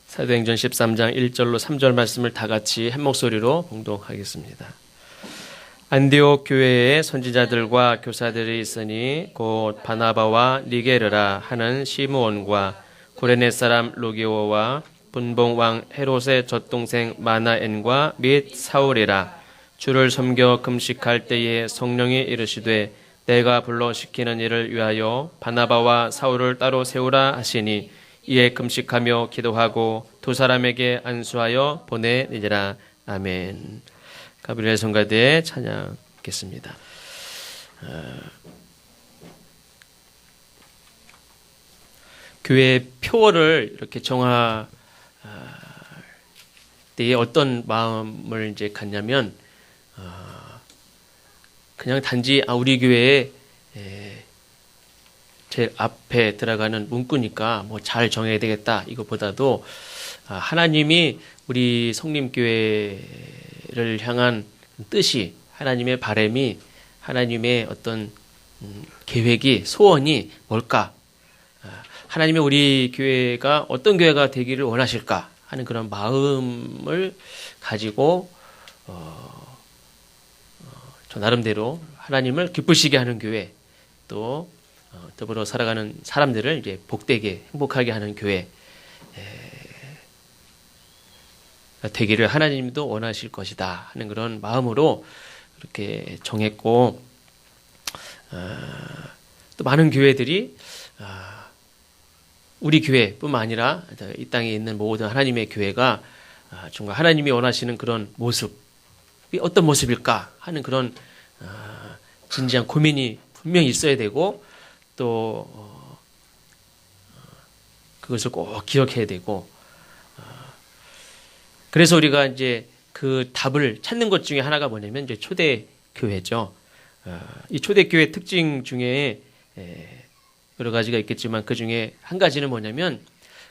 사도행전 13장 1절로 3절 말씀을 다 같이 한 목소리로 봉독하겠습니다. 안디옥 교회에 선지자들과 교사들이 있으니 곧 바나바와 니게르라 하는 시므온과 구레네 사람 루기오와 분봉 왕 헤롯의 젖동생 마나엔과 및 사울이라. 주를 섬겨 금식할 때에 성령이 이르시되 내가 불러 시키는 일을 위하여 바나바와 사울을 따로 세우라 하시니 이에 금식하며 기도하고 두 사람에게 안수하여 보내니라. 아멘. 가브리엘 성가대에 찬양하겠습니다. 교회 표어를 이렇게 정할 때에 어떤 마음을 이제 갖냐면 그냥 단지 우리 교회에 제일 앞에 들어가는 문구니까 뭐 잘 정해야 되겠다 이것보다도 하나님이 우리 성림교회를 향한 뜻이, 하나님의 바람이, 하나님의 어떤 계획이, 소원이 뭘까? 하나님이 우리 교회가 어떤 교회가 되기를 원하실까 하는 그런 마음을 가지고 저 나름대로 하나님을 기쁘시게 하는 교회, 또 더불어 살아가는 사람들을 이제 복되게 행복하게 하는 교회 되기를 하나님도 원하실 것이다 하는 그런 마음으로 이렇게 정했고, 또 많은 교회들이 우리 교회뿐만 아니라 이 땅에 있는 모든 하나님의 교회가 정말 하나님이 원하시는 그런 모습이 어떤 모습일까 하는 그런 진지한 고민이 분명히 있어야 되고, 또 그것을 꼭 기억해야 되고, 그래서 우리가 이제 그 답을 찾는 것 중에 하나가 뭐냐면 이제 초대교회죠. 이 초대교회 특징 중에 여러 가지가 있겠지만 그 중에 한 가지는 뭐냐면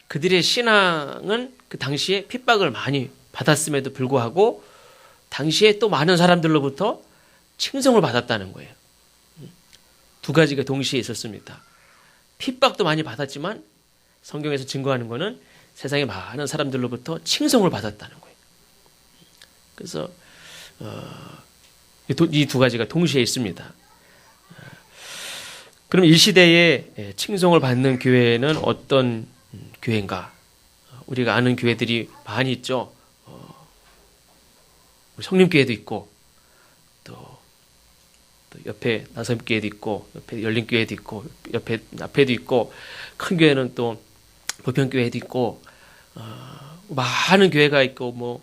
그들의 신앙은 그 당시에 핍박을 많이 받았음에도 불구하고 당시에 또 많은 사람들로부터 칭송을 받았다는 거예요. 두 가지가 동시에 있었습니다. 핍박도 많이 받았지만 성경에서 증거하는 거는 세상에 많은 사람들로부터 칭송을 받았다는 거예요. 그래서 이 두 가지가 동시에 있습니다. 그럼 이 시대에 칭송을 받는 교회는 어떤 교회인가? 우리가 아는 교회들이 많이 있죠. 성림교회도 있고, 또 옆에 나섬교회도 있고, 옆에 열린교회도 있고, 옆에 앞에도 있고, 큰 교회는 또 보편교회도 있고, 많은 교회가 있고, 뭐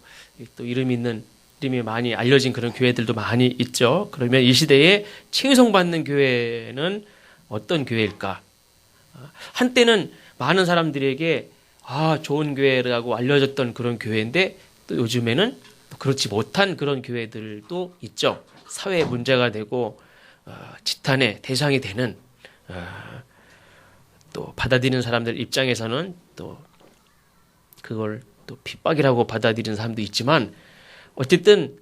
또 이름이 많이 알려진 그런 교회들도 많이 있죠. 그러면 이 시대에 칭송받는 교회는 어떤 교회일까? 한때는 많은 사람들에게 좋은 교회라고 알려졌던 그런 교회인데, 또 요즘에는 그렇지 못한 그런 교회들도 있죠. 사회에 문제가 되고 지탄의 대상이 되는, 또 받아들이는 사람들 입장에서는 또 그걸 또 핍박이라고 받아들이는 사람도 있지만, 어쨌든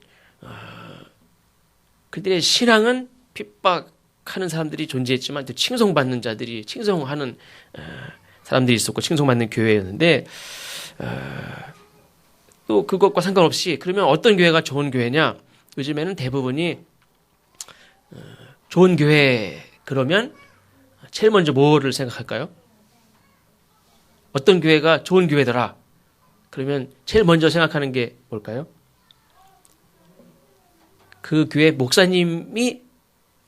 그들의 신앙은 핍박하는 사람들이 존재했지만 또 칭송받는 자들이, 칭송하는 사람들이 있었고 칭송받는 교회였는데, 또 그것과 상관없이 그러면 어떤 교회가 좋은 교회냐? 요즘에는 대부분이 좋은 교회 그러면 제일 먼저 뭐를 생각할까요? 어떤 교회가 좋은 교회더라 그러면 제일 먼저 생각하는 게 뭘까요? 그 교회 목사님이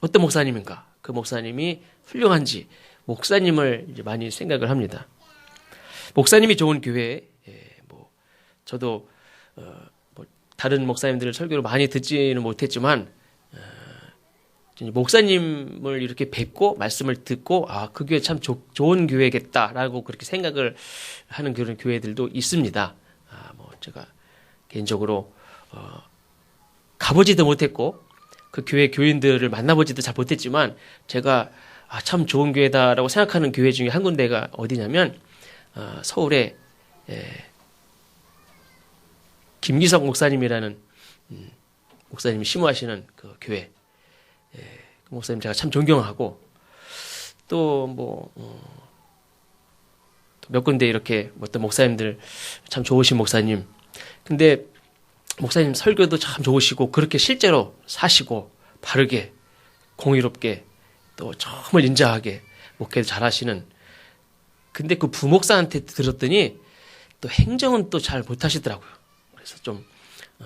어떤 목사님인가? 그 목사님이 훌륭한지, 목사님을 이제 많이 생각을 합니다. 목사님이 좋은 교회, 저도 다른 목사님들의 설교를 많이 듣지는 못했지만 목사님을 이렇게 뵙고 말씀을 듣고 그 교회 참 좋은 교회겠다라고 그렇게 생각을 하는 그런 교회들도 있습니다. 제가 개인적으로 가보지도 못했고 그 교회 교인들을 만나보지도 잘 못했지만, 제가 참 좋은 교회다라고 생각하는 교회 중에 한 군데가 어디냐면 서울에 김기석 목사님이라는 목사님이 심호하시는 그 교회, 그 목사님 제가 참 존경하고, 또 몇 군데 이렇게 어떤 목사님들 참 좋으신 목사님. 근데 목사님 설교도 참 좋으시고 그렇게 실제로 사시고 바르게 공의롭게 또 정말 인자하게 목회도 잘하시는. 근데 그 부목사한테 들었더니 또 행정은 또 잘 못하시더라고요. 그래서 좀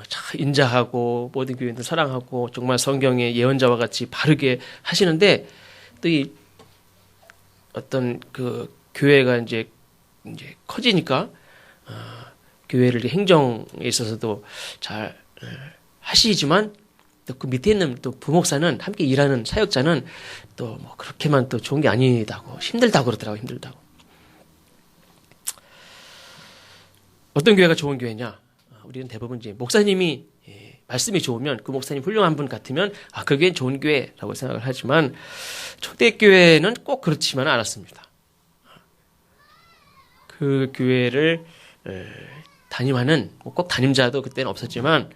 참 인자하고 모든 교인들 사랑하고 정말 성경의 예언자와 같이 바르게 하시는데 또 이 어떤 그 교회가 이제 커지니까 교회를 행정에 있어서도 잘 하시지만 또 그 밑에 있는 또 부목사는 함께 일하는 사역자는 또 뭐 그렇게만 또 좋은 게 아니다고 힘들다고 그러더라고요. 힘들다고. 어떤 교회가 좋은 교회냐? 우리는 대부분 이제 목사님이 말씀이 좋으면 그 목사님 훌륭한 분 같으면 그 교회는 좋은 교회라고 생각을 하지만 초대교회는 꼭 그렇지만은 않았습니다. 그 교회를 담임하는 꼭 담임자도 그때는 없었지만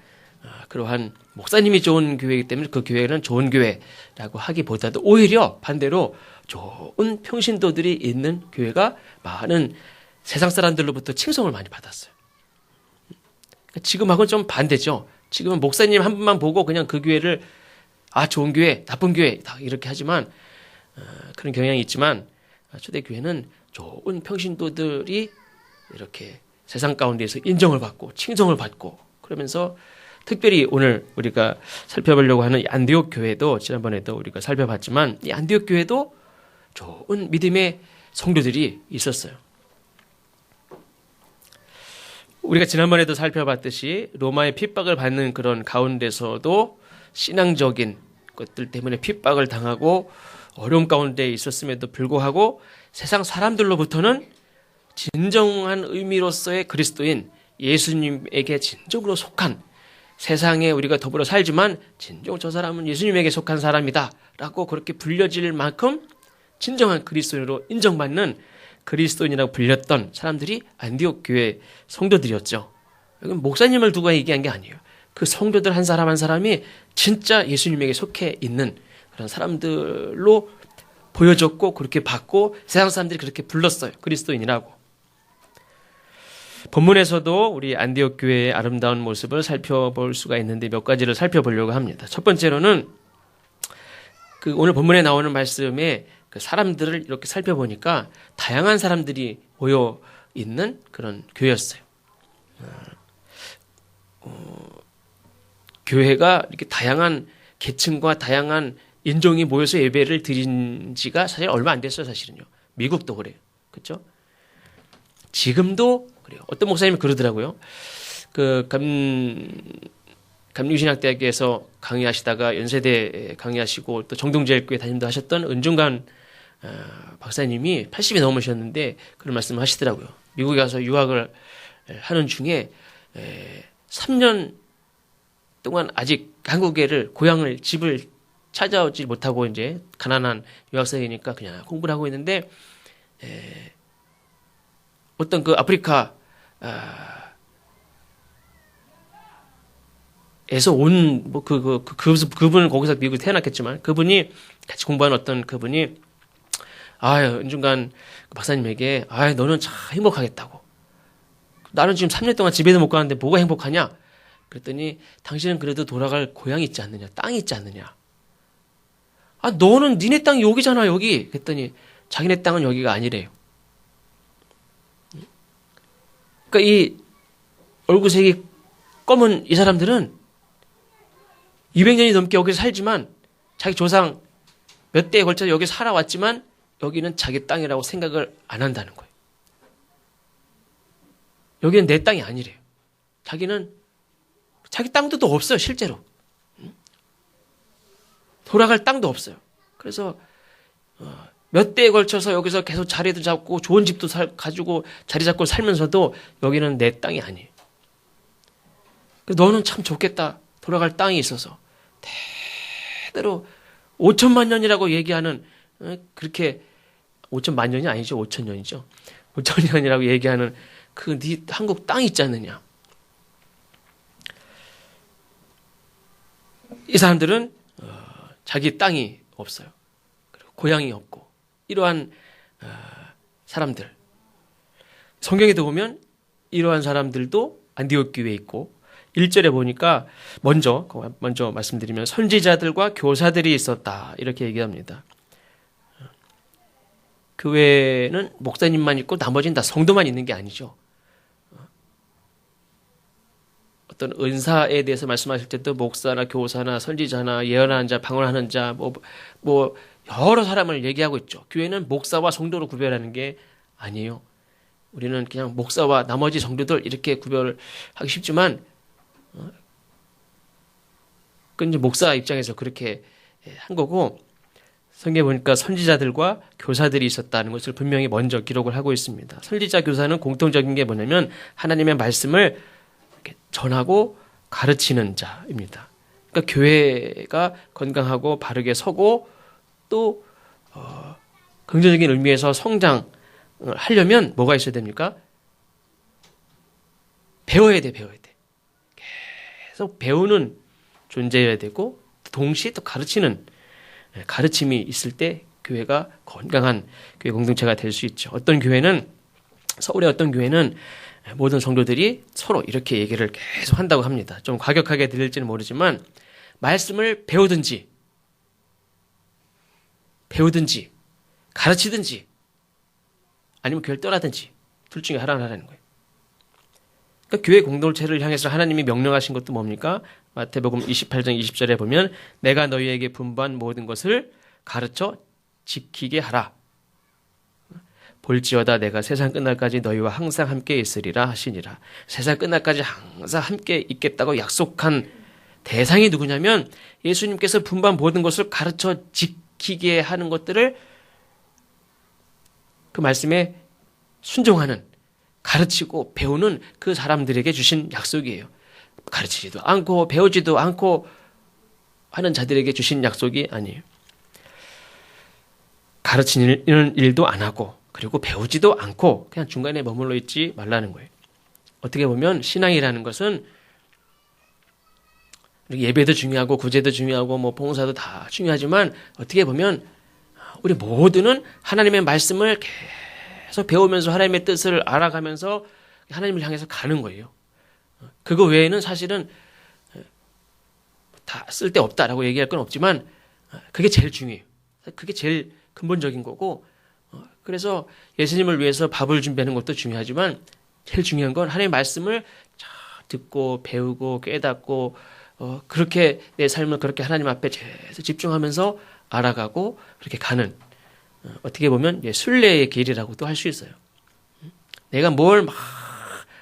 그러한 목사님이 좋은 교회이기 때문에 그 교회는 좋은 교회라고 하기보다도 오히려 반대로 좋은 평신도들이 있는 교회가 많은 세상 사람들로부터 칭송을 많이 받았어요. 지금하고는 좀 반대죠. 지금은 목사님 한 분만 보고 그냥 그 교회를 좋은 교회, 나쁜 교회 이렇게 하지만 그런 경향이 있지만 초대교회는 좋은 평신도들이 이렇게 세상 가운데에서 인정을 받고 칭송을 받고 그러면서 특별히 오늘 우리가 살펴보려고 하는 이 안디옥 교회도 지난번에도 우리가 살펴봤지만 이 안디옥 교회도 좋은 믿음의 성도들이 있었어요. 우리가 지난번에도 살펴봤듯이 로마의 핍박을 받는 그런 가운데서도 신앙적인 것들 때문에 핍박을 당하고 어려움 가운데 있었음에도 불구하고 세상 사람들로부터는 진정한 의미로서의 그리스도인 예수님에게 진정으로 속한 세상에 우리가 더불어 살지만 진정 저 사람은 예수님에게 속한 사람이다 라고 그렇게 불려질 만큼 진정한 그리스도인으로 인정받는 그리스도인이라고 불렸던 사람들이 안디옥 교회 성도들이었죠. 여기 목사님을 두고 얘기한 게 아니에요. 그 성도들 한 사람 한 사람이 진짜 예수님에게 속해 있는 그런 사람들로 보여졌고 그렇게 받고 세상 사람들이 그렇게 불렀어요. 그리스도인이라고. 본문에서도 우리 안디옥 교회의 아름다운 모습을 살펴볼 수가 있는데 몇 가지를 살펴보려고 합니다. 첫 번째로는 그 오늘 본문에 나오는 말씀에 그 사람들을 이렇게 살펴보니까 다양한 사람들이 모여 있는 그런 교회였어요. 교회가 이렇게 다양한 계층과 다양한 인종이 모여서 예배를 드린 지가 사실 얼마 안 됐어요, 사실은요. 미국도 그래요. 그렇죠? 지금도 그래요. 어떤 목사님이 그러더라고요. 그 감리신학대학에서 강의하시다가 연세대 강의하시고 또 정동제일교회 담임도 하셨던 은중관 박사님이 80이 넘으셨는데 그런 말씀을 하시더라고요. 미국에 가서 유학을 하는 중에 3년 동안 아직 한국에를 고향을 집을 찾아오지 못하고 이제 가난한 유학생이니까 그냥 공부를 하고 있는데 어떤 그 아프리카 에서 온 뭐 그분은 거기서 미국에 태어났겠지만 그분이 같이 공부한 어떤 그분이 은중간 박사님에게 너는 참 행복하겠다고. 나는 지금 3년 동안 집에도 못 가는데 뭐가 행복하냐? 그랬더니 당신은 그래도 돌아갈 고향이 있지 않느냐? 땅이 있지 않느냐? 너는 니네 땅이 여기잖아, 여기. 그랬더니 자기네 땅은 여기가 아니래요. 그러니까 이 얼굴색이 검은 이 사람들은 200년이 넘게 여기서 살지만 자기 조상 몇 대에 걸쳐서 여기 살아왔지만 여기는 자기 땅이라고 생각을 안 한다는 거예요. 여기는 내 땅이 아니래요. 자기는 자기 땅도 또 없어요, 실제로. 돌아갈 땅도 없어요. 그래서 몇 대에 걸쳐서 여기서 계속 자리도 잡고 좋은 집도 가지고 자리 잡고 살면서도 여기는 내 땅이 아니에요. 너는 참 좋겠다. 돌아갈 땅이 있어서. 대대로 5천만 년이라고 얘기하는 그렇게 5천만 년이 아니죠. 5천 년이죠. 5천 년이라고 얘기하는 그 네 한국 땅이 있지 않느냐. 이 사람들은 자기 땅이 없어요. 그리고 고향이 없고 이러한 사람들. 성경에도 보면 이러한 사람들도 안디옥 교회에 있고 1절에 보니까 먼저 말씀드리면 선지자들과 교사들이 있었다 이렇게 얘기합니다. 교회는 목사님만 있고 나머지는 다 성도만 있는 게 아니죠. 어떤 은사에 대해서 말씀하실 때도 목사나 교사나 선지자나 예언하는 자, 방언하는 자, 뭐 여러 사람을 얘기하고 있죠. 교회는 목사와 성도로 구별하는 게 아니에요. 우리는 그냥 목사와 나머지 성도들 이렇게 구별하기 쉽지만 그건 이제 목사 입장에서 그렇게 한 거고 성경에 보니까 선지자들과 교사들이 있었다는 것을 분명히 먼저 기록을 하고 있습니다. 선지자 교사는 공통적인 게 뭐냐면 하나님의 말씀을 전하고 가르치는 자입니다. 그러니까 교회가 건강하고 바르게 서고 또 긍정적인 의미에서 성장을 하려면 뭐가 있어야 됩니까? 배워야 돼. 계속 배우는 존재여야 되고 동시에 또 가르치는 가르침이 있을 때 교회가 건강한 교회 공동체가 될 수 있죠. 서울의 어떤 교회는 모든 성도들이 서로 이렇게 얘기를 계속 한다고 합니다. 좀 과격하게 들릴지는 모르지만 말씀을 배우든지 가르치든지 아니면 교회를 떠나든지 둘 중에 하나를 하라는 거예요. 그러니까 교회 공동체를 향해서 하나님이 명령하신 것도 뭡니까? 마태복음 28장 20절에 보면 내가 너희에게 분부한 모든 것을 가르쳐 지키게 하라. 볼지어다 내가 세상 끝날까지 너희와 항상 함께 있으리라 하시니라. 세상 끝날까지 항상 함께 있겠다고 약속한 대상이 누구냐면 예수님께서 분부한 모든 것을 가르쳐 지키게 하는 것들을 그 말씀에 순종하는 가르치고 배우는 그 사람들에게 주신 약속이에요. 가르치지도 않고 배우지도 않고 하는 자들에게 주신 약속이 아니에요. 가르치는 일도 안 하고 그리고 배우지도 않고 그냥 중간에 머물러 있지 말라는 거예요. 어떻게 보면 신앙이라는 것은 예배도 중요하고 구제도 중요하고 뭐 봉사도 다 중요하지만 어떻게 보면 우리 모두는 하나님의 말씀을 계속 배우면서 하나님의 뜻을 알아가면서 하나님을 향해서 가는 거예요. 그거 외에는 사실은 다 쓸데없다라고 얘기할 건 없지만 그게 제일 중요해요. 그게 제일 근본적인 거고 그래서 예수님을 위해서 밥을 준비하는 것도 중요하지만 제일 중요한 건 하나님의 말씀을 듣고 배우고 깨닫고 그렇게 내 삶을 그렇게 하나님 앞에 계속 집중하면서 알아가고 그렇게 가는 어떻게 보면 순례의 길이라고도 할 수 있어요. 내가 뭘 막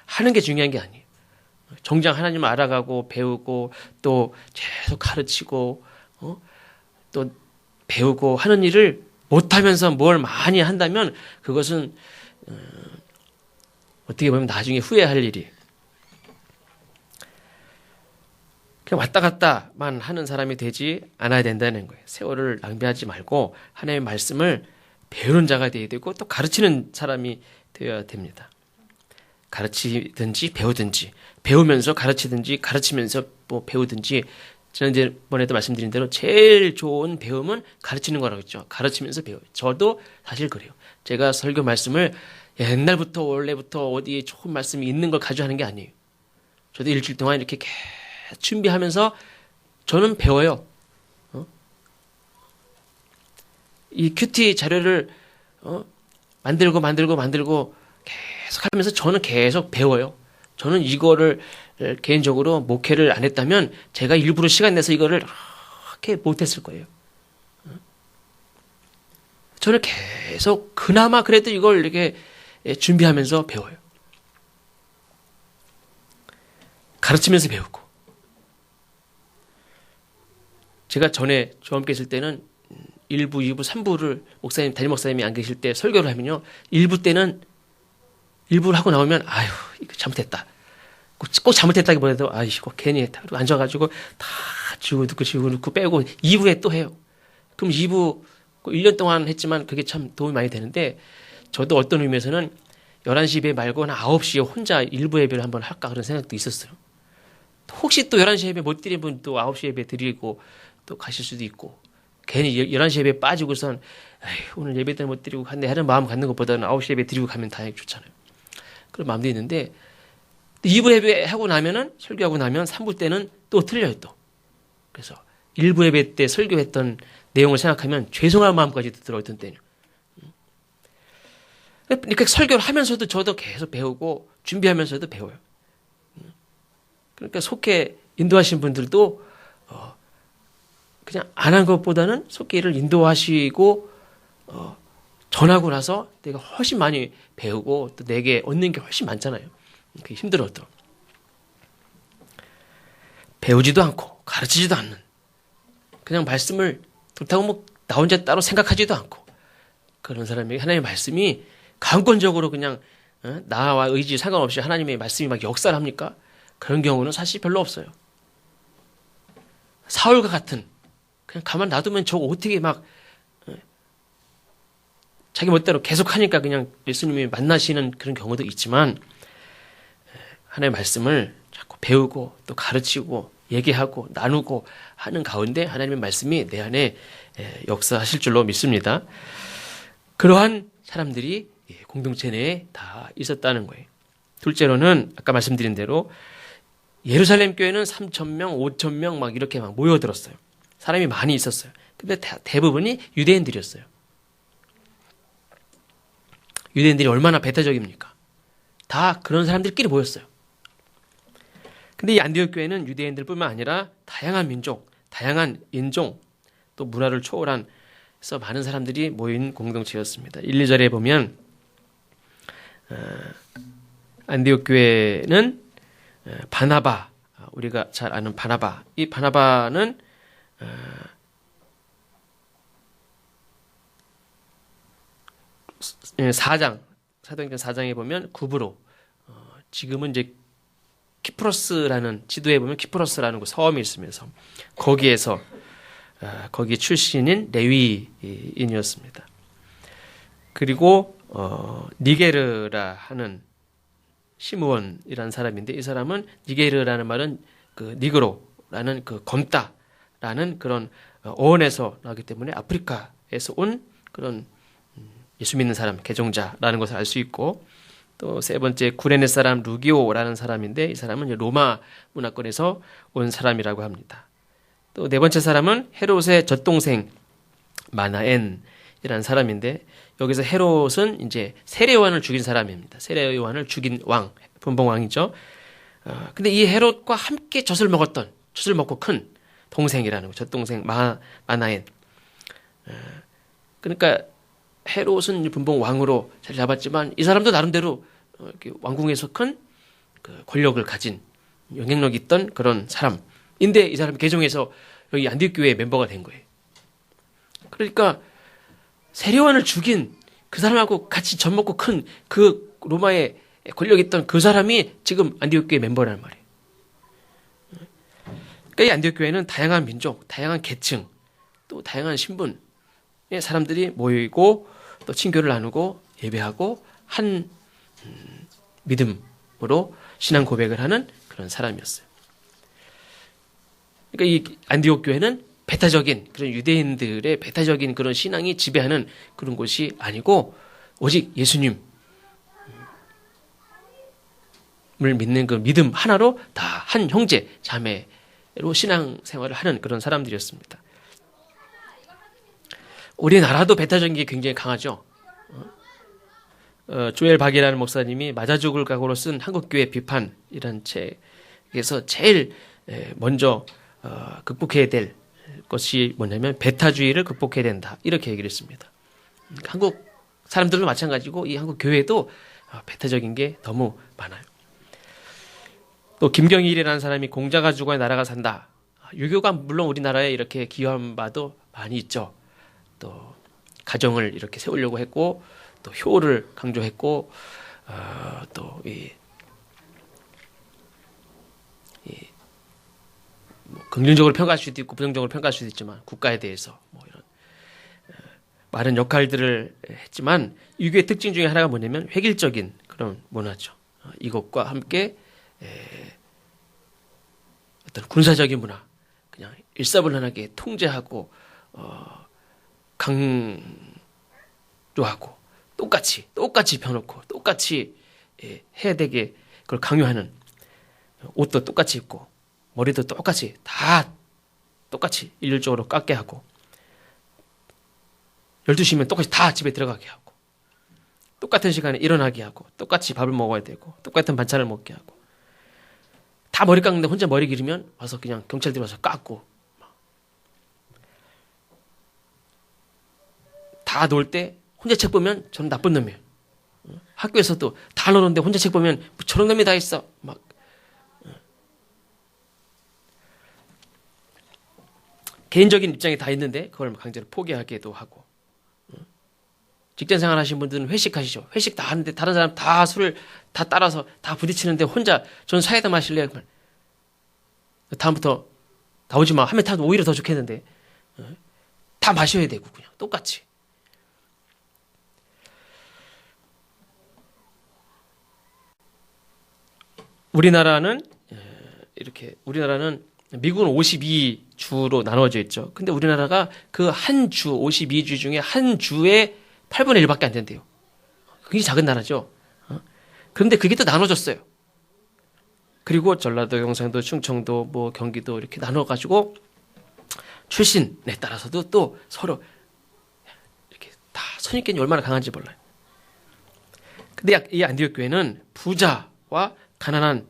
하는 게 중요한 게 아니에요. 정작 하나님을 알아가고 배우고 또 계속 가르치고 또 배우고 하는 일을 못하면서 뭘 많이 한다면 그것은 어떻게 보면 나중에 후회할 일이에요. 그냥 왔다 갔다만 하는 사람이 되지 않아야 된다는 거예요. 세월을 낭비하지 말고 하나님의 말씀을 배우는 자가 되어야 되고 또 가르치는 사람이 되어야 됩니다. 가르치든지 배우든지 배우면서 가르치든지 가르치면서 뭐 배우든지 지난번에도 말씀드린 대로 제일 좋은 배움은 가르치는 거라고 했죠. 가르치면서 배워요. 저도 사실 그래요. 제가 설교 말씀을 옛날부터 원래부터 어디에 좋은 말씀이 있는 걸 가지고 하는 게 아니에요. 저도 일주일 동안 이렇게 계속 준비하면서 저는 배워요. 이 큐티 자료를 만들고 계속 하면서 저는 계속 배워요. 저는 이거를 개인적으로 목회를 안 했다면 제가 일부러 시간 내서 이거를 이렇게 못했을 거예요. 저는 계속 그나마 그래도 이걸 이렇게 준비하면서 배워요. 가르치면서 배우고. 제가 전에 저와 함께 있을 때는 1부, 2부, 3부를 담임 목사님이 안 계실 때 설교를 하면요. 1부 때는 1부를 하고 나오면 아유 이거 잘못했다. 꼭 잘못했다기보다도 이거 괜히 했다. 그리고 앉아가지고 다 지우고 넣고 빼고 2부에 또 해요. 그럼 2부 1년 동안 했지만 그게 참 도움이 많이 되는데 저도 어떤 의미에서는 11시 예배 말고 한 9시에 혼자 1부 예배를 한번 할까 그런 생각도 있었어요. 혹시 또 11시 예배 못 드린 분 또 9시 예배 드리고 또 가실 수도 있고 괜히 11시 예배 빠지고선 오늘 예배 때문에 못 드리고 갔네 하는 마음 갖는 것보다는 9시 예배 드리고 가면 당연히 좋잖아요. 그런 마음도 있는데 2부 예배 하고 나면은 설교하고 나면 3부 때는 또 틀려요 또. 그래서 1부 예배 때 설교했던 내용을 생각하면 죄송한 마음까지 들어있던 때는. 이렇게 설교를 하면서도 저도 계속 배우고 준비하면서도 배워요. 그러니까 속해 인도하신 분들도 그냥 안 한 것보다는 속해를 인도하시고 전하고 나서 내가 훨씬 많이 배우고 또 내게 얻는 게 훨씬 많잖아요. 그게 힘들어도 배우지도 않고 가르치지도 않는 그냥 말씀을 그렇다고 뭐 나 혼자 따로 생각하지도 않고 그런 사람에게 하나님의 말씀이 강권적으로 그냥 나와 의지 상관없이 하나님의 말씀이 막 역사를 합니까? 그런 경우는 사실 별로 없어요. 사울과 같은 그냥 가만 놔두면 저거 어떻게 막 자기 멋대로 계속 하니까 그냥 예수님이 만나시는 그런 경우도 있지만 하나님의 말씀을 자꾸 배우고 또 가르치고 얘기하고 나누고 하는 가운데 하나님의 말씀이 내 안에 역사하실 줄로 믿습니다. 그러한 사람들이 공동체 내에 다 있었다는 거예요. 둘째로는 아까 말씀드린 대로 예루살렘 교회는 3,000명, 5,000명 막 이렇게 막 모여들었어요. 사람이 많이 있었어요. 근데 대부분이 유대인들이었어요. 유대인들이 얼마나 배타적입니까? 다 그런 사람들끼리 모였어요. 근데 이 안디옥 교회는 유대인들뿐만 아니라 다양한 민족, 다양한 인종, 또 문화를 초월한 그래서 많은 사람들이 모인 공동체였습니다. 1, 2절에 보면 안디옥 교회는 바나바, 우리가 잘 아는 바나바, 이 바나바는 사도행전 4장에 보면 구브로, 지금은 이제 키프로스라는 지도에 보면 키프로스라는 그 섬이 있으면서 거기에서 거기 출신인 레위인이었습니다. 그리고 니게르라 하는 시므온이라는 사람인데 이 사람은 니게르라는 말은 그 니그로라는 그 검다라는 그런 어원에서 나오기 때문에 아프리카에서 온 그런 예수 믿는 사람, 개종자라는 것을 알 수 있고 또 세 번째 구레네 사람 루기오라는 사람인데 이 사람은 로마 문화권에서 온 사람이라고 합니다. 또 네 번째 사람은 헤롯의 젖동생 마나엔이라는 사람인데 여기서 헤롯은 이제 세례요한을 죽인 사람입니다. 세례요한을 죽인 왕, 분봉왕이죠. 근데 이 헤롯과 함께 젖을 먹고 큰 동생이라는 거, 젖동생 마나엔. 그러니까 헤롯은 분봉왕으로 자리 잡았지만 이 사람도 나름대로 이렇게 왕궁에서 큰 그 권력을 가진 영향력 있던 그런 사람인데 이 사람이 개종해서 여기 안디옥 교회의 멤버가 된 거예요. 그러니까 세례요한을 죽인 그 사람하고 같이 젖 먹고 큰 그 로마의 권력 있던 그 사람이 지금 안디옥 교회 멤버라는 말이에요. 그러니까 이 안디옥 교회는 다양한 민족, 다양한 계층, 또 다양한 신분의 사람들이 모이고 또 친교를 나누고 예배하고 한 믿음으로 신앙 고백을 하는 그런 사람이었어요. 그러니까 이 안디옥 교회는 배타적인 그런 유대인들의 배타적인 그런 신앙이 지배하는 그런 곳이 아니고 오직 예수님을 믿는 그 믿음 하나로 다 한 형제 자매로 신앙 생활을 하는 그런 사람들이었습니다. 우리나라도 배타적인 게 굉장히 강하죠. 조엘 박이라는 목사님이 맞아 죽을 각오로 쓴 한국교회 비판이라는 책에서 제일 먼저 극복해야 될 것이 뭐냐면 배타주의를 극복해야 된다. 이렇게 얘기를 했습니다. 한국 사람들도 마찬가지고 이 한국 교회도 배타적인 게 너무 많아요. 또 김경일이라는 사람이 공자가 죽어야 나라가 산다. 유교가 물론 우리나라에 이렇게 기여한 바도 많이 있죠. 또 가정을 이렇게 세우려고 했고 또 효를 강조했고 또 뭐 긍정적으로 평가할 수도 있고 부정적으로 평가할 수도 있지만 국가에 대해서 뭐 이런 많은 역할들을 했지만 유교의 특징 중에 하나가 뭐냐면 획일적인 그런 문화죠. 이것과 함께 어떤 군사적인 문화, 그냥 일사불란하게 통제하고 강조하고 똑같이 펴놓고 똑같이 해야 되게 그걸 강요하는, 옷도 똑같이 입고 머리도 똑같이 다 똑같이 일률적으로 깎게 하고 12시면 똑같이 다 집에 들어가게 하고 똑같은 시간에 일어나게 하고 똑같이 밥을 먹어야 되고 똑같은 반찬을 먹게 하고 다 머리 깎는데 혼자 머리 기르면 와서 그냥 경찰들이 와서 깎고 다 놀 때 혼자 책 보면 저는 나쁜 놈이에요. 학교에서도 다 노는데 혼자 책 보면 뭐 저런 놈이 다 있어. 막 개인적인 입장이 다 있는데 그걸 강제로 포기하기도 하고. 직장 생활 하시는 분들은 회식하시죠. 회식 다 하는데 다른 사람 다 술을 다 따라서 다 부딪히는데 혼자 저는 사이다 마실래요? 다음부터 나오지 마 하면 다 오히려 더 좋겠는데 다 마셔야 되고 그냥 똑같이. 우리나라는 미국은 52주로 나눠져 있죠. 근데 우리나라가 그 한 주, 52주 중에 한 주에 8분의 1밖에 안 된대요. 굉장히 작은 나라죠. 그런데 그게 또 나눠졌어요. 그리고 전라도, 경상도, 충청도, 뭐 경기도 이렇게 나눠가지고 출신에 따라서도 또 서로 이렇게 다 선입견이 얼마나 강한지 몰라요. 근데 이 안디옥 교회는 부자와 가난한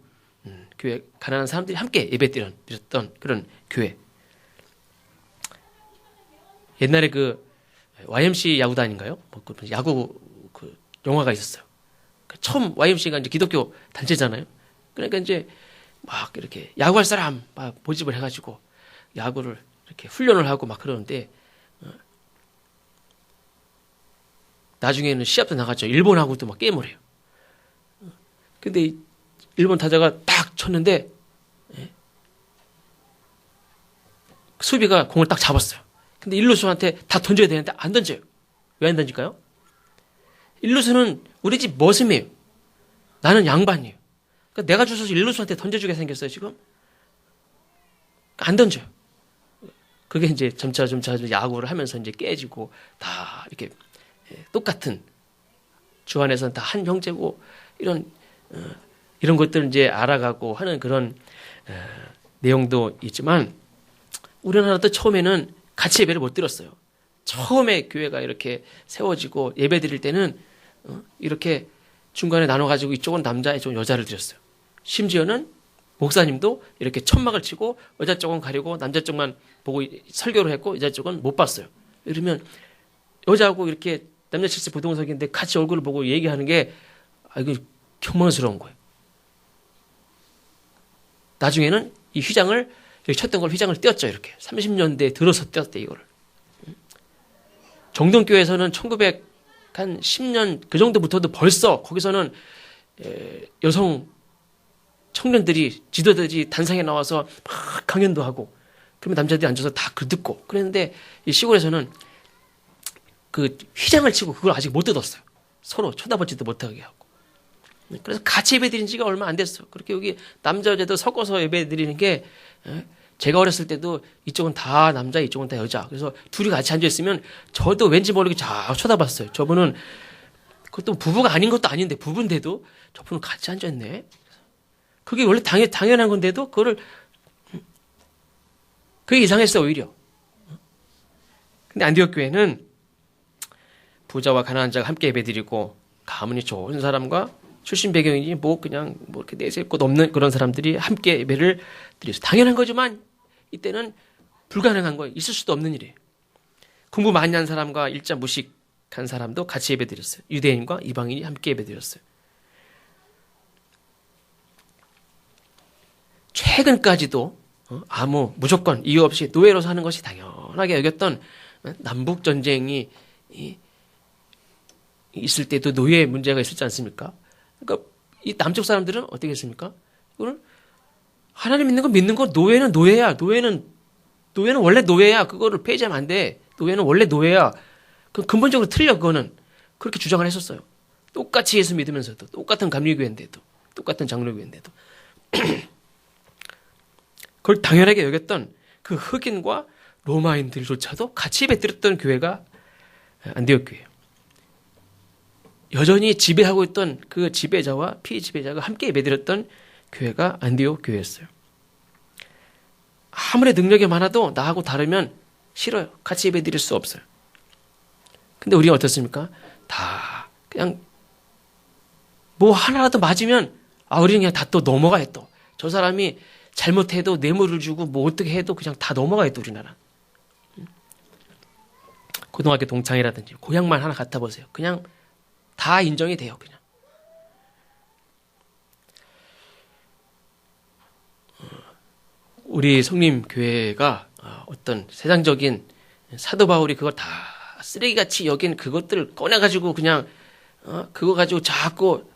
교회, 가난한 사람들이 함께 예배드렸던 그런 교회. 옛날에 그 YMC 야구단인가요? 뭐 그 야구 그 영화가 있었어요. 처음 YMC가 이제 기독교 단체잖아요. 그러니까 이제 막 이렇게 야구할 사람 막 모집을 해가지고 야구를 이렇게 훈련을 하고 막 그러는데 나중에는 시합도 나갔죠. 일본하고도 막 게임을 해요. 근데 일본 타자가 딱 쳤는데 수비가 공을 딱 잡았어요. 근데 일루수한테 다 던져야 되는데 안 던져요. 왜 안 던질까요? 일루수는 우리 집 머슴이에요. 나는 양반이에요. 그러니까 내가 주워서 일루수한테 던져주게 생겼어요, 지금. 안 던져요. 그게 이제 점차 야구를 하면서 이제 깨지고 다 이렇게 똑같은 주 안에서는 다 한 형제고 이런 것들을 이제 알아가고 하는 그런 내용도 있지만 우리나라도 처음에는 같이 예배를 못 드렸어요. 처음에 교회가 이렇게 세워지고 예배 드릴 때는 이렇게 중간에 나눠가지고 이쪽은 남자, 이쪽은 여자를 드렸어요. 심지어는 목사님도 이렇게 천막을 치고 여자 쪽은 가리고 남자 쪽만 보고 설교를 했고 여자 쪽은 못 봤어요. 이러면 여자하고 이렇게 남자 칠세 부동석인데 같이 얼굴을 보고 얘기하는 게 이거 경망스러운 거예요. 나중에는 이 휘장을 여기 쳤던 걸 휘장을 떼었죠. 이렇게 30년대에 들어서 떼었대 이거를. 정동교회에서는 1910년 그 정도부터도 벌써 거기서는 여성 청년들이 지도자들이 단상에 나와서 막 강연도 하고 그러면 남자들이 앉아서 다 글 듣고 그랬는데 이 시골에서는 그 휘장을 치고 그걸 아직 못 뜯었어요. 서로 쳐다보지도 못하게 하고. 그래서 같이 예배 드린 지가 얼마 안 됐어. 그렇게 여기 남자 여자도 섞어서 예배 드리는 게 제가 어렸을 때도 이쪽은 다 남자 이쪽은 다 여자. 그래서 둘이 같이 앉아있으면 저도 왠지 모르게 쫙 쳐다봤어요. 저분은 그것도 부부가 아닌 것도 아닌데 부부인데도 저분은 같이 앉아있네. 그게 원래 당연한 건데도 그게 이상했어요 오히려. 근데 안디옥 교회는 부자와 가난한 자가 함께 예배드리고 가문이 좋은 사람과 출신 배경이니 그냥 이렇게 내세울 것 없는 그런 사람들이 함께 예배를 드려서 당연한 거지만 이때는 불가능한 거예요. 있을 수도 없는 일이에요. 공부 많이 한 사람과 일자 무식한 사람도 같이 예배 드렸어요. 유대인과 이방인이 함께 예배 드렸어요. 최근까지도 무조건 이유 없이 노예로 사는 것이 당연하게 여겼던 남북 전쟁이 있을 때도 노예 문제가 있었지 않습니까? 그러니까 이 남쪽 사람들은 어떻게 했습니까? 이거는 하나님 믿는 거 믿는 거 노예는 노예야. 노예는 원래 노예야. 그거를 폐지하면 안 돼. 노예는 원래 노예야. 그 근본적으로 틀려 그거는. 그렇게 주장을 했었어요. 똑같이 예수 믿으면서도 똑같은 감리교회인데도 똑같은 장로교회인데도 그걸 당연하게 여겼던 그 흑인과 로마인들조차도 같이 예배 드렸던 교회가 안디옥 교회예요. 여전히 지배하고 있던 그 지배자와 피지배자가 함께 예배드렸던 교회가 안디옥 교회였어요. 아무리 능력이 많아도 나하고 다르면 싫어요. 같이 예배드릴 수 없어요. 근데 우리가 어떻습니까? 다 그냥 뭐 하나라도 맞으면 우리는 그냥 다 또 넘어가요. 또 저 사람이 잘못해도 뇌물을 주고 뭐 어떻게 해도 그냥 다 넘어가요. 또 우리나라. 고등학교 동창이라든지 고향만 하나 갖다 보세요. 그냥 다 인정이 돼요. 그냥. 우리 성림교회가 어떤 세상적인 사도 바울이 그걸 다 쓰레기같이 여긴 그것들을 꺼내가지고 그냥 그거 가지고 자꾸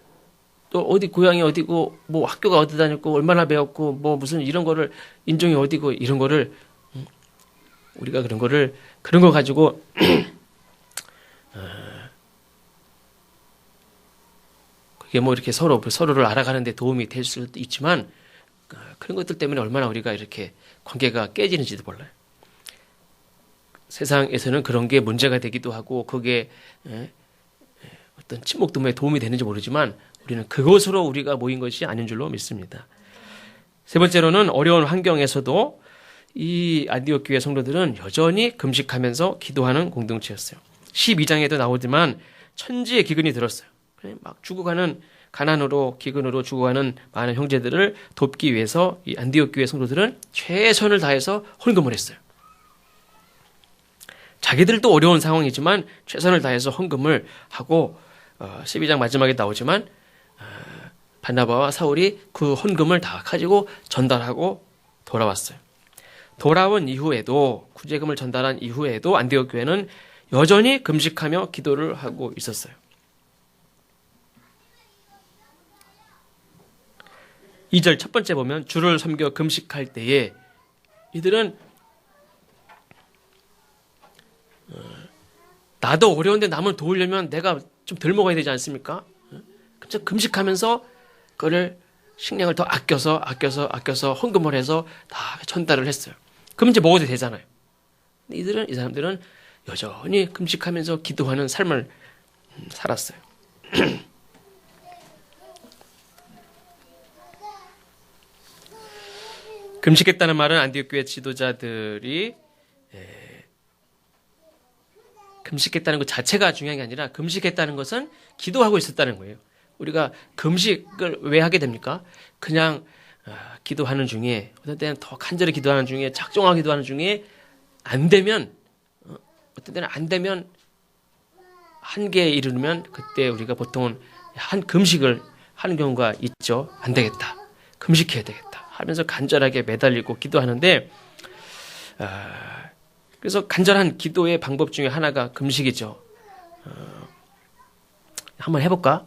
또 어디 고향이 어디고 뭐 학교가 어디 다녔고 얼마나 배웠고 뭐 무슨 이런 거를 인종이 어디고 이런 거를 우리가 그런 거 가지고 그게 뭐 이렇게 서로를 알아가는 데 도움이 될 수도 있지만 그런 것들 때문에 얼마나 우리가 이렇게 관계가 깨지는지도 몰라요. 세상에서는 그런 게 문제가 되기도 하고 그게 어떤 친목 도모에 도움이 되는지 모르지만 우리는 그것으로 우리가 모인 것이 아닌 줄로 믿습니다. 세 번째로는 어려운 환경에서도 이 안디옥 교회 성도들은 여전히 금식하면서 기도하는 공동체였어요. 12장에도 나오지만 천지의 기근이 들었어요. 막 죽어가는 가난으로 기근으로 죽어가는 많은 형제들을 돕기 위해서 이 안디옥 교회 성도들은 최선을 다해서 헌금을 했어요. 자기들도 어려운 상황이지만 최선을 다해서 헌금을 하고 12장 마지막에 나오지만 바나바와 사울이 그 헌금을 다 가지고 전달하고 돌아왔어요. 돌아온 이후에도 구제금을 전달한 이후에도 안디옥 교회는 여전히 금식하며 기도를 하고 있었어요. 2절 첫 번째 보면 주를 섬겨 금식할 때에 이들은 나도 어려운데 남을 도우려면 내가 좀 덜 먹어야 되지 않습니까? 그래서 금식하면서 그거를 식량을 더 아껴서 헌금을 해서 다 전달을 했어요. 그럼 이제 먹어도 되잖아요. 근데 이 사람들은 여전히 금식하면서 기도하는 삶을 살았어요. 금식했다는 말은 안디옥 교회 지도자들이 금식했다는 것 자체가 중요한 게 아니라 금식했다는 것은 기도하고 있었다는 거예요. 우리가 금식을 왜 하게 됩니까? 그냥 기도하는 중에 어떤 때는 더 간절히 기도하는 중에 작정하게 기도하는 중에 안 되면 어떤 때는 안 되면 한계에 이르면 그때 우리가 보통은 한 금식을 하는 경우가 있죠. 안 되겠다. 금식해야 되겠다. 하면서 간절하게 매달리고 기도하는데 그래서 간절한 기도의 방법 중에 하나가 금식이죠. 한번 해볼까?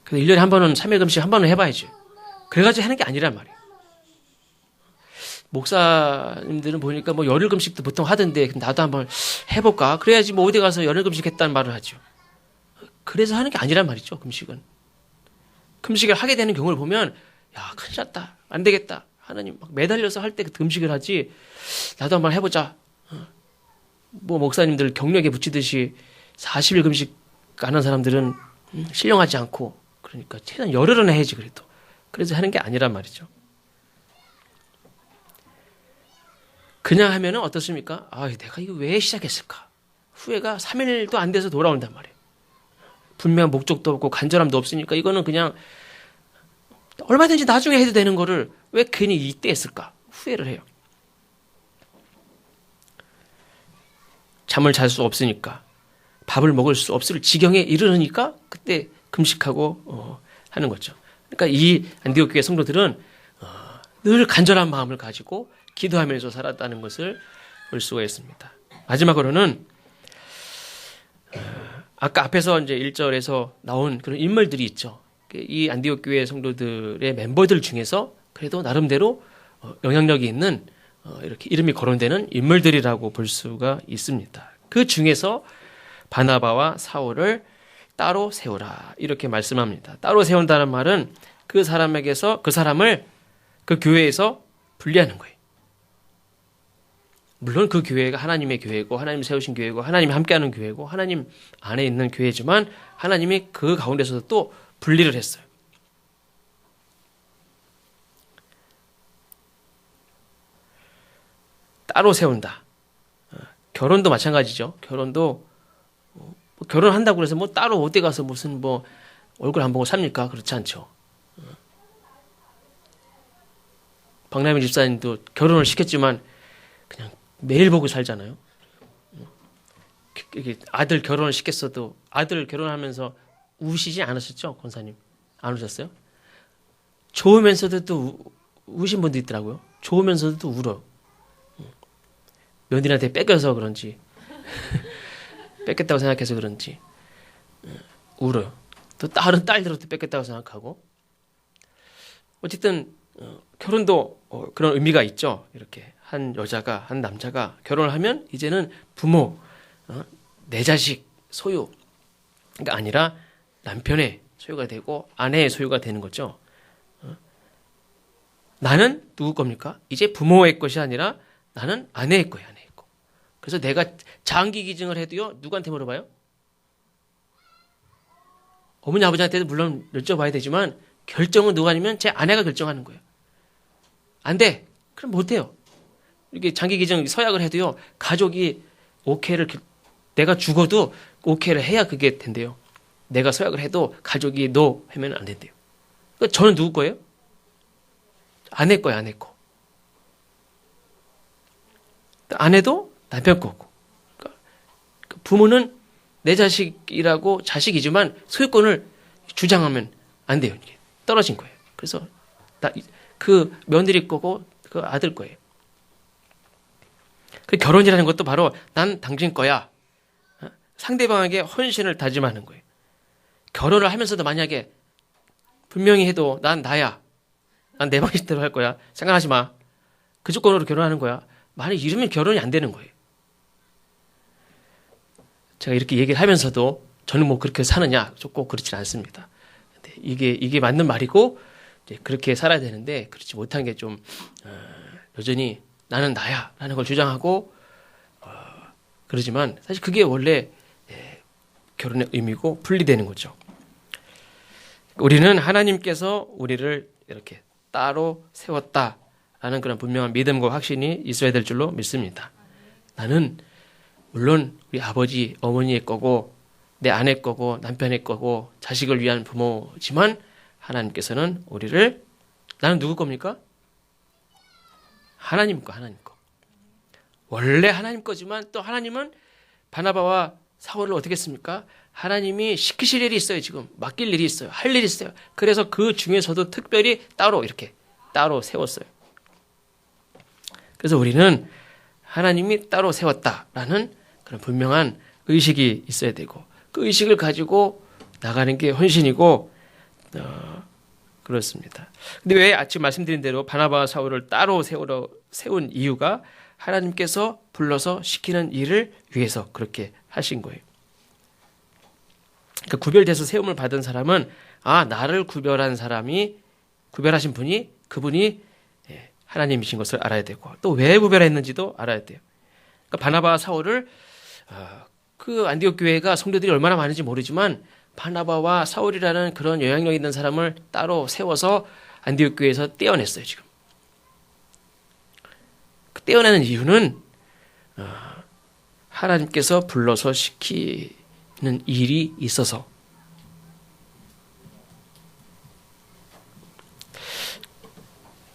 그래서 1년에 한 번은 3회 금식 한 번은 해봐야지. 그래가지고 하는 게 아니란 말이에요. 목사님들은 보니까 뭐 열흘 금식도 보통 하던데 나도 한번 해볼까? 그래야지 뭐 어디 가서 열흘 금식 했다는 말을 하죠. 그래서 하는 게 아니란 말이죠. 금식은. 금식을 하게 되는 경우를 보면 야 큰일 났다. 안 되겠다. 하나님 막 매달려서 할 때 금식을 하지. 나도 한번 해보자. 뭐 목사님들 경력에 붙이듯이 40일 금식 하는 사람들은 신령하지 않고 그러니까 최소한 열흘은 해야지 그래도. 그래서 하는 게 아니란 말이죠. 그냥 하면은 어떻습니까? 내가 이거 왜 시작했을까? 후회가 3일도 안 돼서 돌아온단 말이에요. 분명한 목적도 없고 간절함도 없으니까 이거는 그냥 얼마든지 나중에 해도 되는 거를 왜 괜히 이때 했을까? 후회를 해요. 잠을 잘 수 없으니까 밥을 먹을 수 없을 지경에 이르니까 그때 금식하고 하는 거죠. 그러니까 이 안디옥 교회 성도들은 늘 간절한 마음을 가지고 기도하면서 살았다는 것을 볼 수가 있습니다. 마지막으로는 아까 앞에서 이제 1절에서 나온 그런 인물들이 있죠. 이 안디옥 교회 성도들의 멤버들 중에서 그래도 나름대로 영향력이 있는 이렇게 이름이 거론되는 인물들이라고 볼 수가 있습니다. 그 중에서 바나바와 사울을 따로 세우라 이렇게 말씀합니다. 따로 세운다는 말은 그 사람을 그 교회에서 분리하는 거예요. 물론 그 교회가 하나님의 교회고 하나님 세우신 교회고 하나님이 함께하는 교회고 하나님 안에 있는 교회지만 하나님이 그 가운데서도 또 분리를 했어요. 따로 세운다. 결혼도 마찬가지죠. 결혼도 결혼한다고 해서 뭐 따로 어디 가서 무슨 뭐 얼굴 안 보고 삽니까? 그렇지 않죠. 박남희 집사님도 결혼을 시켰지만 그냥 매일 보고 살잖아요. 아들 결혼을 시켰어도 아들 결혼하면서 우시지 않으셨죠? 권사님 안 우셨어요? 좋으면서도 또 우신 분도 있더라고요. 좋으면서도 또 울어요. 며느리한테 뺏겨서 그런지 뺏겼다고 생각해서 그런지 울어요. 또 다른 딸들한테 뺏겼다고 생각하고 어쨌든 결혼도 그런 의미가 있죠. 이렇게 한 여자가 한 남자가 결혼을 하면 이제는 부모, 내 자식 소유가 아니라 남편의 소유가 되고 아내의 소유가 되는 거죠. 나는 누구 겁니까? 이제 부모의 것이 아니라 나는 아내의 거예요. 아내의 거. 그래서 내가 장기 기증을 해도요. 누구한테 물어봐요? 어머니 아버지한테도 물론 여쭤봐야 되지만 결정은 누가 아니면 제 아내가 결정하는 거예요. 안 돼. 그럼 못해요. 이렇게 장기 기증 서약을 해도요. 가족이 오케이를 내가 죽어도 오케이를 해야 그게 된대요. 내가 서약을 해도 가족이 노 하면 안 된대요. 그러니까 저는 누구 거예요? 아내 거예요. 아내 거. 아내도 남편 거고. 그러니까 부모는 내 자식이라고 자식이지만 소유권을 주장하면 안 돼요. 이게 떨어진 거예요. 그래서 그 며느리 거고 그 아들 거예요. 그 결혼이라는 것도 바로 난 당신 거야. 상대방에게 헌신을 다짐하는 거예요. 결혼을 하면서도 만약에 분명히 해도 난 나야. 난 내 방식대로 할 거야. 생각하지 마. 그 조건으로 결혼하는 거야. 만약 이러면 결혼이 안 되는 거예요. 제가 이렇게 얘기를 하면서도 저는 뭐 그렇게 사느냐? 꼭 그렇지는 않습니다. 근데 이게 맞는 말이고 이제 그렇게 살아야 되는데 그렇지 못한 게 좀 여전히 나는 나야 라는 걸 주장하고 그러지만 사실 그게 원래 결혼의 의미고 분리되는 거죠. 우리는 하나님께서 우리를 이렇게 따로 세웠다라는 그런 분명한 믿음과 확신이 있어야 될 줄로 믿습니다. 나는 물론 우리 아버지, 어머니의 거고 내 아내 거고 남편의 거고 자식을 위한 부모지만 하나님께서는 우리를 나는 누구 겁니까? 하나님 거, 하나님 거. 원래 하나님 거지만 또 하나님은 바나바와 사울을 어떻게 했습니까? 하나님이 시키실 일이 있어요. 지금 맡길 일이 있어요. 할 일이 있어요. 그래서 그 중에서도 특별히 따로 이렇게 따로 세웠어요. 그래서 우리는 하나님이 따로 세웠다라는 그런 분명한 의식이 있어야 되고 그 의식을 가지고 나가는 게 헌신이고 그렇습니다. 근데 왜 아침 말씀드린 대로 바나바와 사울을 따로 세운 이유가 하나님께서 불러서 시키는 일을 위해서 그렇게 하신 거예요. 그러니까 구별돼서 세움을 받은 사람은 나를 구별하신 분이 그분이 하나님이신 것을 알아야 되고 또 왜 구별했는지도 알아야 돼요. 그러니까 바나바와 사울을 그 안디옥 교회가 성도들이 얼마나 많은지 모르지만 바나바와 사울이라는 그런 영향력 있는 사람을 따로 세워서 안디옥 교회에서 떼어냈어요. 지금 그 떼어내는 이유는 하나님께서 불러서 시키는 일이 있어서.